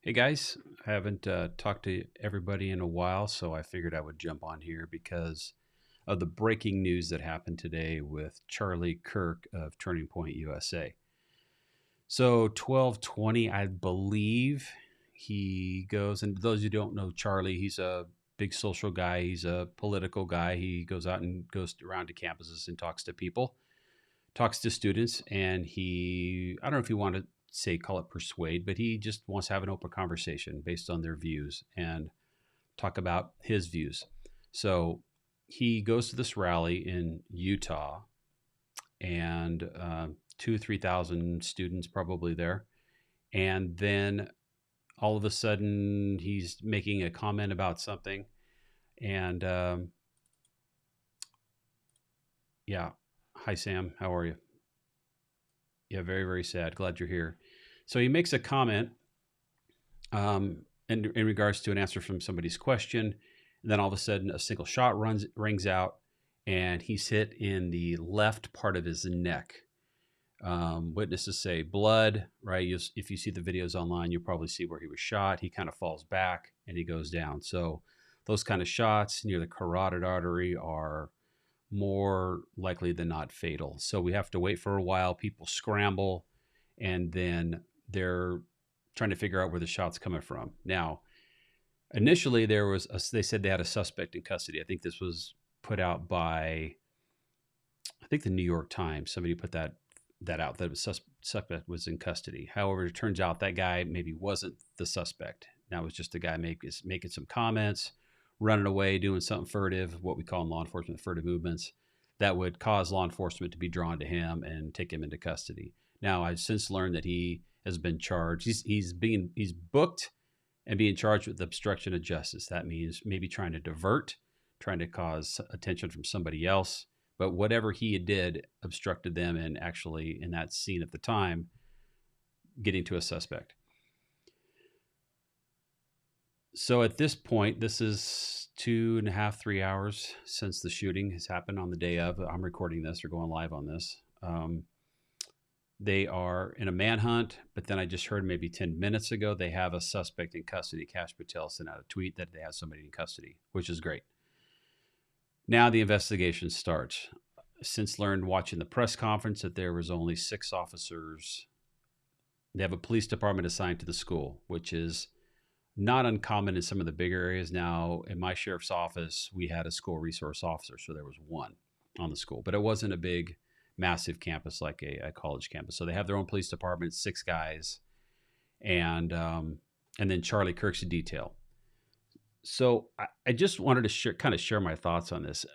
Hey guys, I haven't talked to everybody in a while, so I figured I would jump on here because of the breaking news that happened today with Charlie Kirk of Turning Point USA. So 1220, I believe he goes, and those who don't know Charlie, he's a big social guy. He's a political guy. He goes out and goes around to campuses and talks to people, talks to students, and I don't know if you want to say call it persuade, but he just wants to have an open conversation based on their views and talk about his views. So he goes to this rally in Utah, and 3,000 students probably there. And then all of a sudden, he's making a comment about something. And yeah, hi, Sam. How are you? Yeah, very, very sad. Glad you're here. So he makes a comment in regards to an answer from somebody's question. And then all of a sudden, a single shot rings out, and he's hit in the left part of his neck. Witnesses say blood, right? If you see the videos online, you'll probably see where he was shot. He kind of falls back and he goes down. So those kind of shots near the carotid artery are more likely than not fatal. So we have to wait for a while. People scramble, and then they're trying to figure out where the shot's coming from. Now, initially they said they had a suspect in custody. I think this was put out by I think the New York Times. Somebody put that out that a suspect was in custody. However, it turns out that guy maybe wasn't the suspect. That was just a guy making some comments, running away, doing something furtive, what we call in law enforcement furtive movements, that would cause law enforcement to be drawn to him and take him into custody. Now, I've since learned that he has been charged. He's booked and being charged with obstruction of justice. That means maybe trying to divert, trying to cause attention from somebody else. But whatever he did obstructed them and actually in that scene at the time getting to a suspect. So at this point, this is 2.5, 3 hours since the shooting has happened on the day of. I'm recording this or going live on this. They are in a manhunt, but then I just heard maybe 10 minutes ago they have a suspect in custody. Kash Patel sent out a tweet that they have somebody in custody, which is great. Now the investigation starts. Since learned watching the press conference that there was only 6 officers. They have a police department assigned to the school, which is not uncommon in some of the bigger areas. Now, in my sheriff's office, we had a school resource officer, so there was one on the school, but it wasn't a big, massive campus like a college campus. So they have their own police department, 6 guys, and then Charlie Kirk's detail. So I just wanted to kind of share my thoughts on this.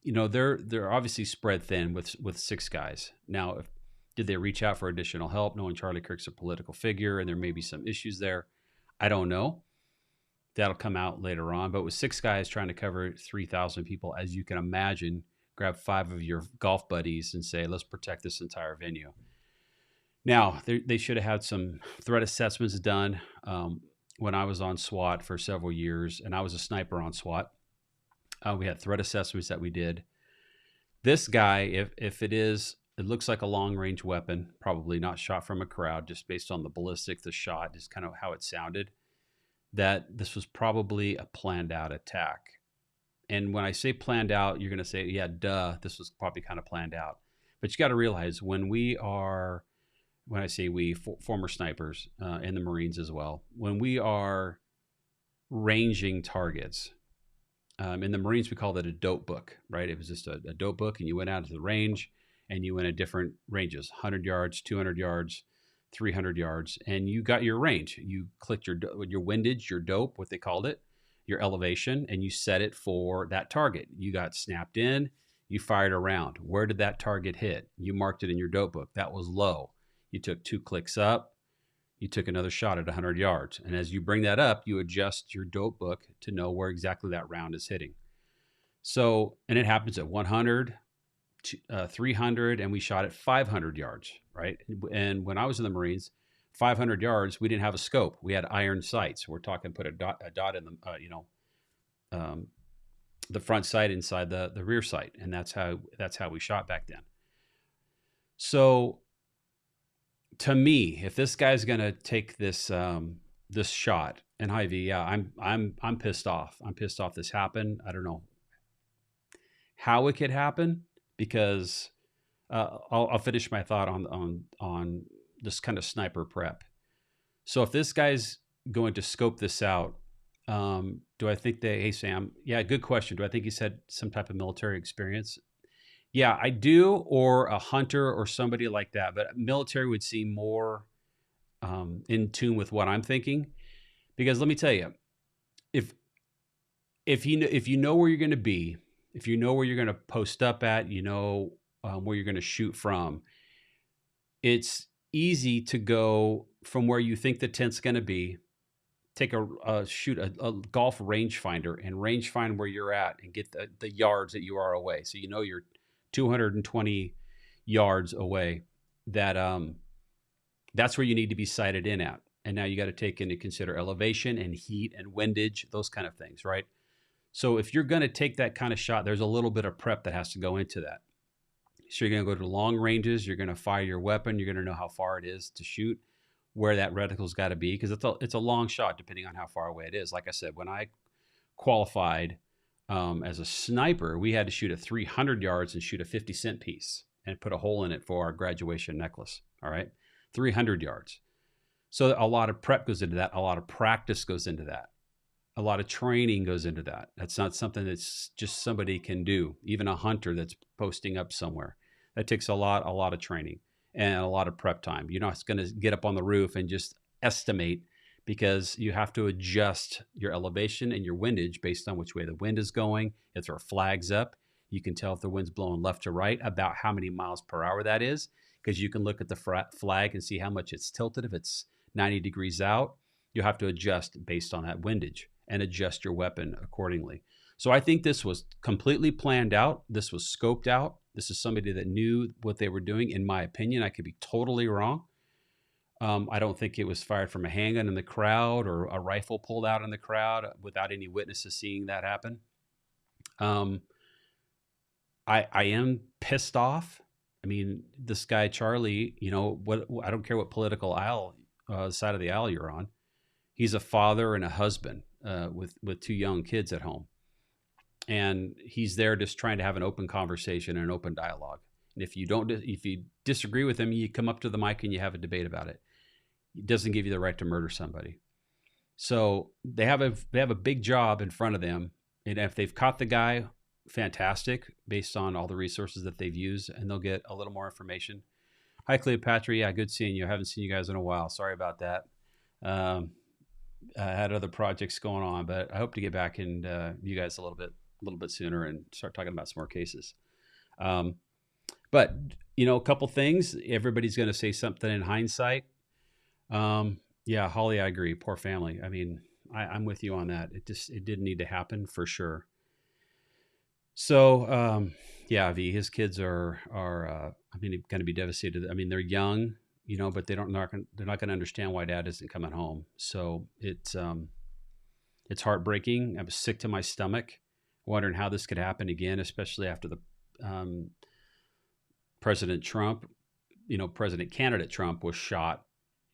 They're obviously spread thin with 6 guys. Now, did they reach out for additional help, knowing Charlie Kirk's a political figure and there may be some issues there? I don't know. That'll come out later on. But with 6 guys trying to cover 3,000 people, as you can imagine, grab 5 of your golf buddies and say, let's protect this entire venue. Now, they should have had some threat assessments done. When I was on SWAT for several years, and I was a sniper on SWAT, we had threat assessments that we did. This guy, if it looks like a long range weapon, probably not shot from a crowd, just based on the ballistic, the shot, just kind of how it sounded, that this was probably a planned out attack. And when I say planned out, you're going to say, yeah, duh, this was probably kind of planned out. But you got to realize when I say we, former snipers in the Marines as well, when we are ranging targets, in the Marines, we called it a dope book, right? It was just a dope book, and you went out to the range and you went at different ranges, 100 yards, 200 yards, 300 yards, and you got your range. You clicked your windage, your dope, what they called it, your elevation, and you set it for that target. You got snapped in, you fired a round. Where did that target hit? You marked it in your dope book. That was low. You took 2 clicks up, you took another shot at 100 yards. And as you bring that up, you adjust your dope book to know where exactly that round is hitting. So, and it happens at 100, 300, and we shot at 500 yards, right? And when I was in the Marines, 500 yards, we didn't have a scope. We had iron sights. We're talking put a dot in the front sight inside the rear sight, and that's how we shot back then. So to me, if this guy's going to take this this shot. And Hy-Vee, yeah, I'm pissed off. I'm pissed off this happened. I don't know how it could happen because I'll finish my thought on this kind of sniper prep. So if this guy's going to scope this out, do I think they? Hey Sam, yeah, good question. Do I think he's had some type of military experience? Yeah, I do, or a hunter or somebody like that. But military would seem more in tune with what I'm thinking, because let me tell you, if if you know where you're going to be, if you know where you're going to post up at, you know where you're going to shoot from, it's easy to go from where you think the tent's going to be, take shoot a golf rangefinder and range find where you're at and get the yards that you are away. So you know you're 220 yards away. That's where you need to be sighted in at. And now you got to take into consider elevation and heat and windage, those kind of things, right? So if you're going to take that kind of shot, there's a little bit of prep that has to go into that. So you're going to go to long ranges. You're going to fire your weapon. You're going to know how far it is to shoot, where that reticle's got to be, because it's a long shot depending on how far away it is. Like I said, when I qualified as a sniper, we had to shoot at 300 yards and shoot a 50-cent piece and put a hole in it for our graduation necklace. All right, 300 yards. So a lot of prep goes into that. A lot of practice goes into that. A lot of training goes into that. That's not something that's just somebody can do. Even a hunter that's posting up somewhere, that takes a lot of training and a lot of prep time. You're not going to get up on the roof and just estimate, because you have to adjust your elevation and your windage based on which way the wind is going. If there are flags up, you can tell if the wind's blowing left to right about how many miles per hour that is, because you can look at the flag and see how much it's tilted. If it's 90 degrees out, you have to adjust based on that windage and adjust your weapon accordingly. So I think this was completely planned out. This was scoped out. This is somebody that knew what they were doing, in my opinion. I could be totally wrong. I don't think it was fired from a handgun in the crowd or a rifle pulled out in the crowd without any witnesses seeing that happen. I am pissed off. I mean, this guy, Charlie, I don't care what political side of the aisle you're on. He's a father and a husband with two young kids at home. And he's there just trying to have an open conversation and an open dialogue. And if you disagree with him, you come up to the mic and you have a debate about it. It doesn't give you the right to murder somebody. So they have a big job in front of them. And if they've caught the guy, fantastic, based on all the resources that they've used, and they'll get a little more information. Hi, Cleopatra. Yeah, good seeing you. I haven't seen you guys in a while. Sorry about that. I had other projects going on, but I hope to get back and you guys a little bit sooner and start talking about some more cases. But a couple things. Everybody's going to say something in hindsight. Yeah, Holly, I agree. Poor family. I mean, I'm with you on that. It didn't need to happen for sure. So, yeah, his kids are going to be devastated. I mean, they're young, but they're not going to understand why dad isn't coming home. So it's heartbreaking. I was sick to my stomach, wondering how this could happen again, especially after the President candidate Trump was shot.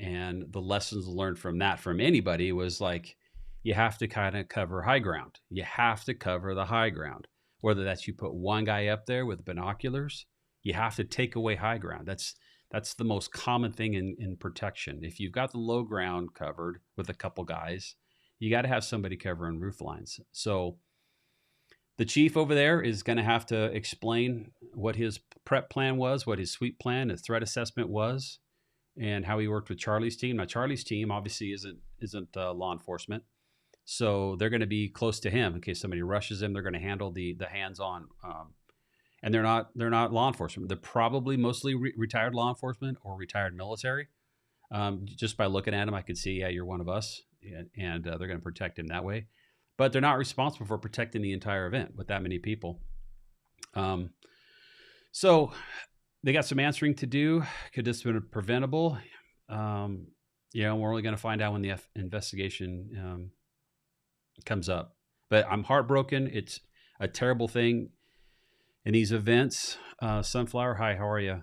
And the lessons learned from that from anybody was like, you have to kind of cover high ground. You have to cover the high ground. Whether that's you put one guy up there with binoculars, you have to take away high ground. That's the most common thing in protection. If you've got the low ground covered with a couple guys, you got to have somebody covering roof lines. So the chief over there is going to have to explain what his prep plan was, what his sweep plan, his threat assessment was, and how he worked with Charlie's team. Now, Charlie's team obviously isn't law enforcement, so they're going to be close to him in case somebody rushes him. They're going to handle the hands-on, and they're not law enforcement. They're probably mostly retired law enforcement or retired military. Just by looking at him, I could see, yeah, you're one of us, and they're going to protect him that way. But they're not responsible for protecting the entire event with that many people. So they got some answering to do. Could this have been preventable? We're only going to find out when the investigation comes up. But I'm heartbroken. It's a terrible thing in these events. Sunflower, hi, how are you?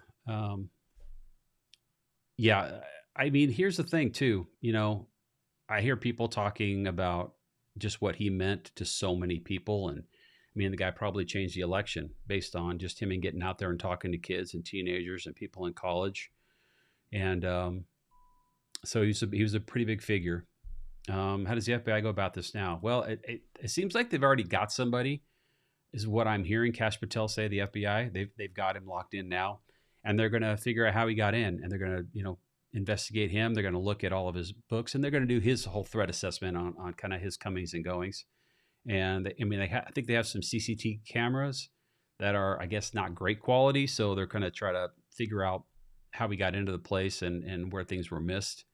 Yeah, I mean, here's the thing too. I hear people talking about just what he meant to so many people. And I mean, the guy probably changed the election based on just him and getting out there and talking to kids and teenagers and people in college. And so he was a pretty big figure. How does the FBI go about this now? Well, it seems like they've already got somebody, is what I'm hearing Kash Patel say. The FBI, they've got him locked in now, and they're going to figure out how he got in, and they're going to investigate him. They're going to look at all of his books, and they're going to do his whole threat assessment on kind of his comings and goings. And I mean, I think they have some CCTV cameras that are, I guess, not great quality, so they're going to try to figure out how we got into the place and where things were missed.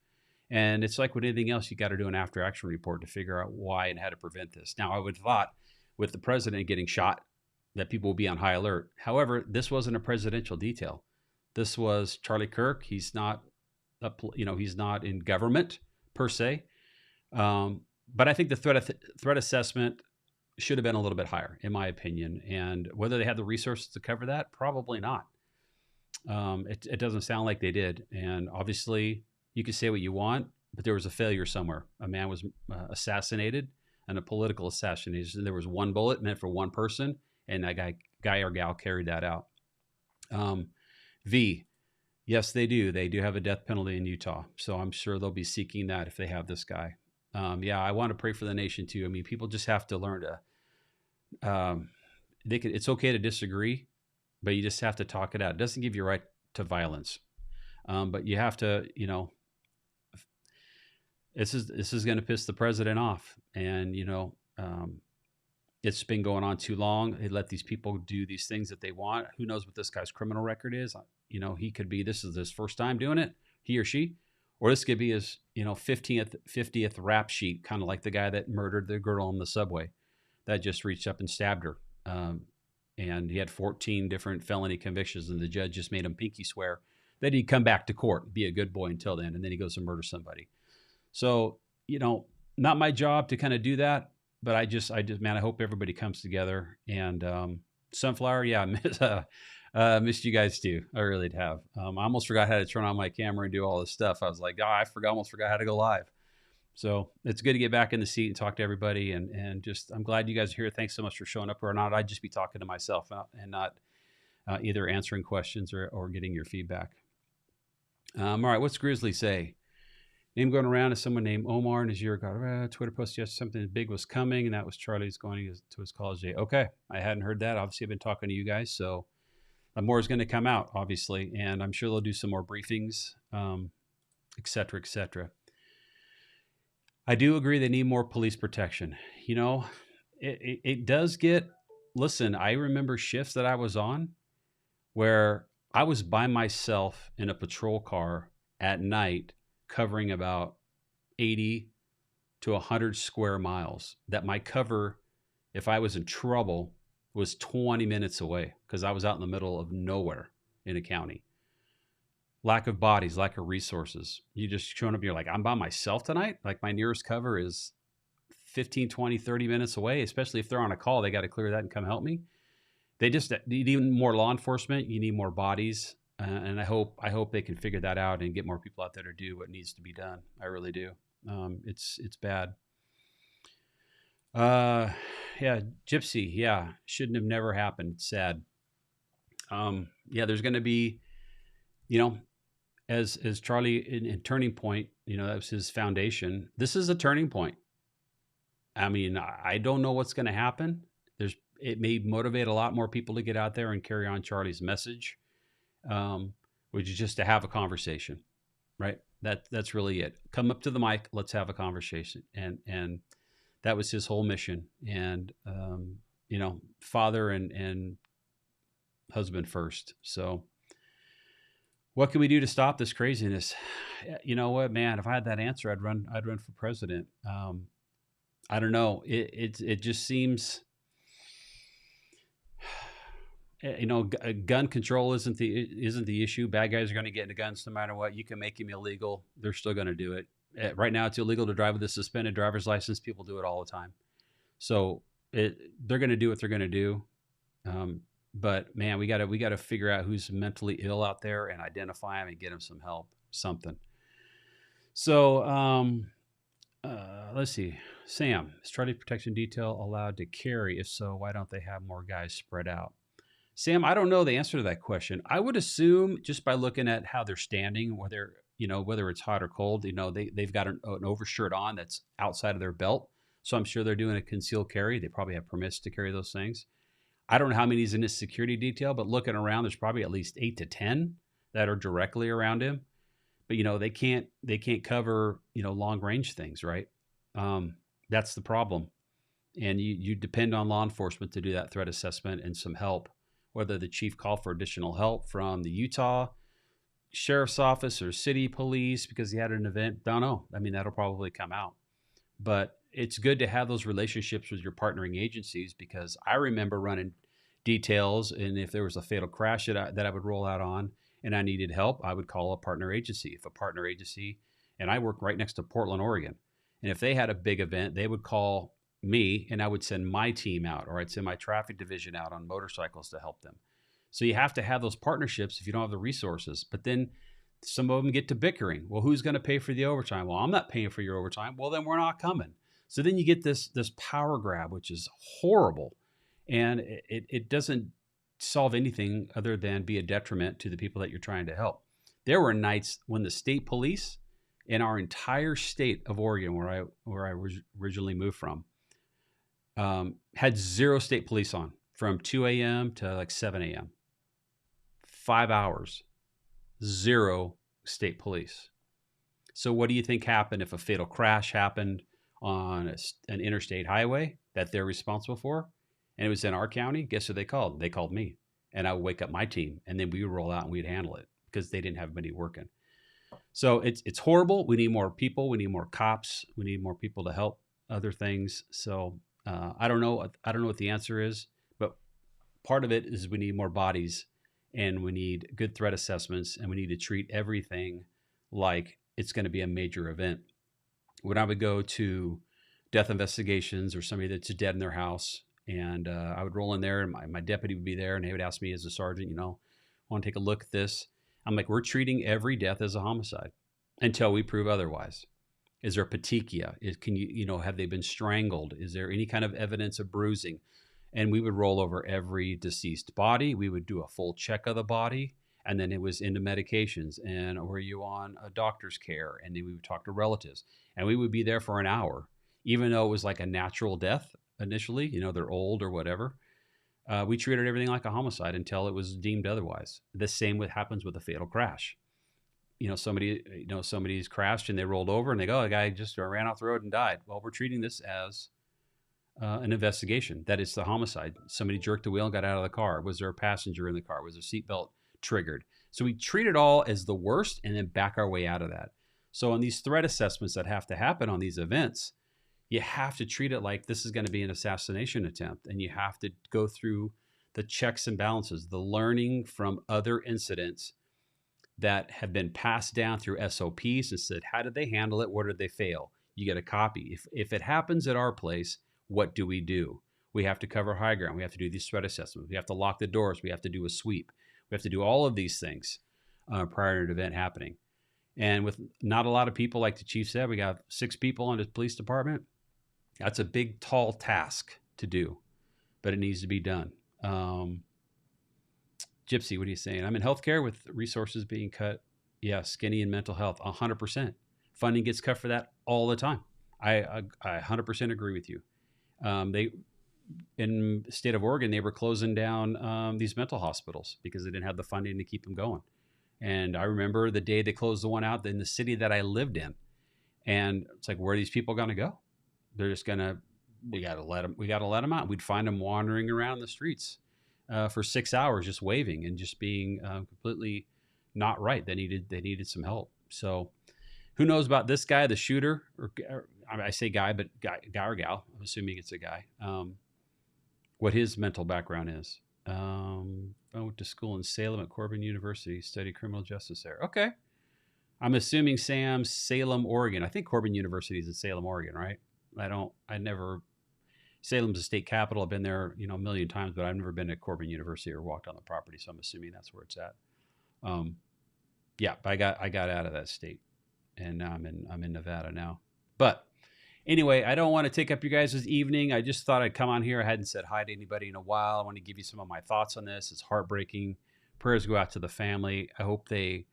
And it's like with anything else, you got to do an after action report to figure out why and how to prevent this. Now, I would have thought with the president getting shot that people will be on high alert. However, this wasn't a presidential detail. This was Charlie Kirk. He's not, he's not in government per se. But I think the threat assessment should have been a little bit higher, in my opinion. And whether they had the resources to cover that, probably not. It doesn't sound like they did. And obviously, you can say what you want, but there was a failure somewhere. A man was assassinated, and a political assassination. There was one bullet meant for one person, and that guy or gal carried that out. V, yes, they do. They do have a death penalty in Utah, so I'm sure they'll be seeking that if they have this guy. Yeah, I want to pray for the nation too. I mean, people just have to learn to. It's okay to disagree, but you just have to talk it out. It doesn't give you a right to violence, but you have to, this is going to piss the president off, and it's been going on too long. They let these people do these things that they want. Who knows what this guy's criminal record is? He could be, this is his first time doing it, he or she, or this could be his 50th rap sheet, kind of like the guy that murdered the girl on the subway that just reached up and stabbed her. And he had 14 different felony convictions, and the judge just made him pinky swear that he'd come back to court, be a good boy until then, and then he goes and murders somebody. So, not my job to kind of do that, but I just, man, I hope everybody comes together. And Sunflower, yeah, missed you guys too. I really have. I almost forgot how to turn on my camera and do all this stuff. I was like, I almost forgot how to go live. So it's good to get back in the seat and talk to everybody. And just, I'm glad you guys are here. Thanks so much for showing up. Or not, I'd just be talking to myself and not either answering questions or getting your feedback. All right, what's Grizzly say? Name going around is someone named Omar, and his year ago, Twitter post yesterday something big was coming, and that was Charlie's going to his college day. Okay, I hadn't heard that. Obviously, I've been talking to you guys, so more is going to come out, obviously, and I'm sure they'll do some more briefings, et cetera, et cetera. I do agree they need more police protection. It does get, listen, I remember shifts that I was on where I was by myself in a patrol car at night covering about 80 to 100 square miles, that my cover, if I was in trouble, was 20 minutes away because I was out in the middle of nowhere in a county. Lack of bodies, lack of resources. You just showing up, you're like, I'm by myself tonight? Like my nearest cover is 15, 20, 30 minutes away, especially if they're on a call, they got to clear that and come help me. They just need even more law enforcement. You need more bodies. And I hope they can figure that out and get more people out there to do what needs to be done. I really do. It's bad. Yeah, Gypsy. Yeah, shouldn't have never happened. It's sad. Yeah, there's going to be, as Charlie in Turning Point, that was his foundation. This is a turning point. I mean, I don't know what's going to happen. It may motivate a lot more people to get out there and carry on Charlie's message. Which is just to have a conversation, right? That's really it. Come up to the mic, let's have a conversation. And that was his whole mission. And, father and husband first. So what can we do to stop this craziness? You know what, man, if I had that answer, I'd run for president. I don't know. It just seems, gun control isn't the issue. Bad guys are going to get into guns no matter what. You can make them illegal. They're still going to do it. Right now, it's illegal to drive with a suspended driver's license. People do it all the time. So they're going to do what they're going to do. But man, we got to figure out who's mentally ill out there and identify them and get them some help, something. So Let's see. Sam, is Charlie Protection Detail allowed to carry? If so, why don't they have more guys spread out? Sam, I don't know the answer to that question. I would assume just by looking at how they're standing, whether whether it's hot or cold, they've got an overshirt on that's outside of their belt. So I'm sure they're doing a concealed carry. They probably have permits to carry those things. I don't know how many is in this security detail, but looking around, there's probably at least 8 to 10 that are directly around him. But they can't cover long range things, right? That's the problem, and you depend on law enforcement to do that threat assessment and some help. Whether the chief called for additional help from the Utah sheriff's office or city police because he had an event, don't know. I mean, that'll probably come out. But it's good to have those relationships with your partnering agencies, because I remember running details, and if there was a fatal crash that I would roll out on and I needed help, I would call a partner agency. If a partner agency, and I work right next to Portland, Oregon, and if they had a big event, they would call me and I would send my team out, or I'd send my traffic division out on motorcycles to help them. So you have to have those partnerships if you don't have the resources. But then some of them get to bickering. Well, who's going to pay for the overtime? Well, I'm not paying for your overtime. Well, then we're not coming. So then you get this power grab, which is horrible, and it doesn't solve anything other than be a detriment to the people that you're trying to help. There were nights when the state police in our entire state of Oregon, where I was originally moved from, had zero state police on from 2 a.m. to like 7 a.m. 5 hours, zero state police. So what do you think happened if a fatal crash happened on an interstate highway that they're responsible for, and it was in our county? Guess who they called? They called me, and I would wake up my team, and then we would roll out and we'd handle it because they didn't have anybody working. So it's horrible. We need more people. We need more cops. We need more people to help other things. So I don't know. I don't know what the answer is, but part of it is we need more bodies, and we need good threat assessments, and we need to treat everything like it's going to be a major event. When I would go to death investigations or somebody that's dead in their house, and I would roll in there, and my deputy would be there, and they would ask me as a sergeant, want to take a look at this? I'm like, we're treating every death as a homicide until we prove otherwise. Is there petechia? Have they been strangled? Is there any kind of evidence of bruising? And we would roll over every deceased body. We would do a full check of the body. And then it was into medications. And were you on a doctor's care? And then we would talk to relatives. And we would be there for an hour, even though it was like a natural death initially. They're old or whatever. We treated everything like a homicide until it was deemed otherwise. The same happens with a fatal crash. Somebody's crashed and they rolled over and they go, oh, the guy just ran off the road and died. Well, we're treating this as an investigation. That is the homicide. Somebody jerked the wheel and got out of the car. Was there a passenger in the car? Was a seatbelt triggered? So we treat it all as the worst and then back our way out of that. So on these threat assessments that have to happen on these events, you have to treat it like this is going to be an assassination attempt, and you have to go through the checks and balances, the learning from other incidents that have been passed down through SOPs and said, how did they handle it? Where did they fail? You get a copy. If it happens at our place, what do? We have to cover high ground. We have to do these threat assessments. We have to lock the doors. We have to do a sweep. We have to do all of these things prior to an event happening. And with not a lot of people, like the chief said, we got 6 people in the police department. That's a big, tall task to do, but it needs to be done. Gypsy, what are you saying? I'm in healthcare with resources being cut. Yeah, skinny and mental health, 100%. Funding gets cut for that all the time. I 100% agree with you. In the state of Oregon, they were closing down these mental hospitals because they didn't have the funding to keep them going. And I remember the day they closed the one out in the city that I lived in. And it's like, where are these people going to go? They're just we got to let them out. We'd find them wandering around the streets for 6 hours, just waving and just being completely not right. They needed some help. So who knows about this guy, the shooter, or I say guy, but guy or gal, I'm assuming it's a guy, what his mental background is. I went to school in Salem at Corbin University, studied criminal justice there. Okay. I'm assuming Sam's Salem, Oregon. I think Corbin University is in Salem, Oregon, right? Salem's the state capital. I've been there, a million times, but I've never been to Corbin University or walked on the property. So I'm assuming that's where it's at. Yeah, but I got out of that state, and now I'm in Nevada now. But Anyway, I don't want to take up your guys' evening. I just thought I'd come on here. I hadn't said hi to anybody in a while. I want to give you some of my thoughts on this. It's heartbreaking. Prayers go out to the family. I hope they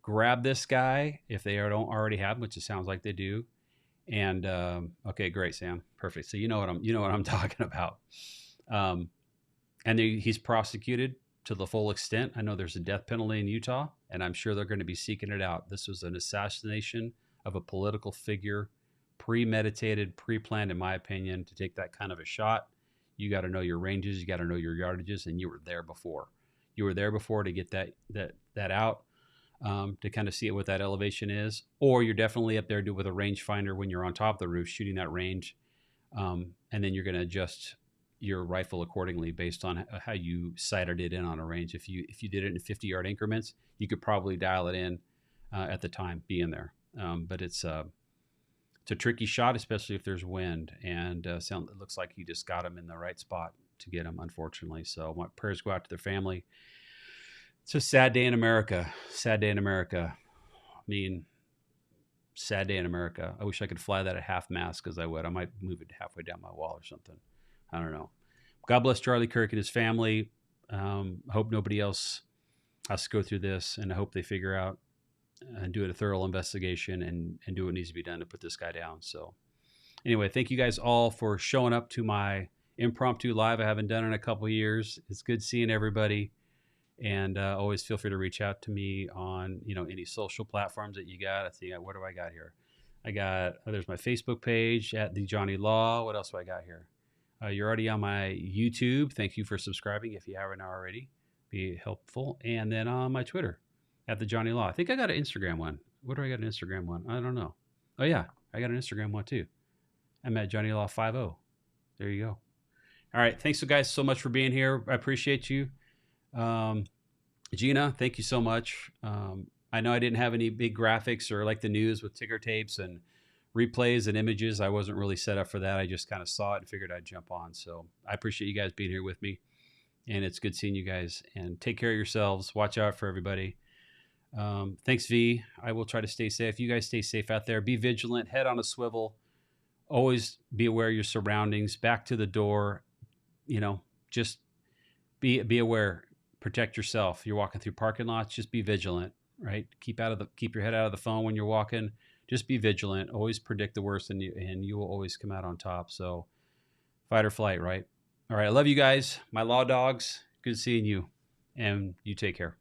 grab this guy if they don't already have him, which it sounds like they do. And okay, great, Sam, perfect. So you know what I'm talking about. Um, and he's prosecuted to the full extent. I know there's a death penalty in Utah, and I'm sure they're going to be seeking it out. This was an assassination of a political figure, premeditated, pre-planned, in my opinion, to take that kind of a shot. You got to know your ranges, you got to know your yardages, and you were there before. You were there before to get that out, to kind of see what that elevation is. Or you're definitely up there with a rangefinder when you're on top of the roof shooting that range, and then you're going to adjust your rifle accordingly based on how you sighted it in on a range. If you did it in 50-yard increments, you could probably dial it in at the time being there. But it's a tricky shot, especially if there's wind. And it looks like he just got him in the right spot to get him, unfortunately. So my prayers go out to their family. It's a sad day in America. Sad day in America. I mean, sad day in America. I wish I could fly that at half mast, because I would. I might move it halfway down my wall or something. I don't know. God bless Charlie Kirk and his family. Hope nobody else has to go through this, and I hope they figure out and do a thorough investigation and do what needs to be done to put this guy down. So anyway, thank you guys all for showing up to my impromptu live I haven't done in a couple of years. It's good seeing everybody. And always feel free to reach out to me on, any social platforms that you got. I think, what do I got here? There's my Facebook page at the Johnny Law. What else do I got here? You're already on my YouTube. Thank you for subscribing if you haven't already. Be helpful. And then on my Twitter at the Johnny Law. I think I got an Instagram one. What do I got an Instagram one? I don't know. Oh yeah, I got an Instagram one too. I'm at Johnny Law 50. There you go. All right. Thanks guys so much for being here. I appreciate you. Gina, thank you so much. I know I didn't have any big graphics or like the news with ticker tapes and replays and images. I wasn't really set up for that. I just kind of saw it and figured I'd jump on. So I appreciate you guys being here with me, and it's good seeing you guys. And take care of yourselves. Watch out for everybody. Thanks, V. I will try to stay safe. You guys stay safe out there. Be vigilant. Head on a swivel. Always be aware of your surroundings. Back to the door. Just be aware. Protect yourself. You're walking through parking lots. Just be vigilant. Right. Keep your head out of the phone when you're walking. Just be vigilant. Always predict the worst, and you will always come out on top. So fight or flight, right? All right. I love you guys. My law dogs. Good seeing you. And you take care.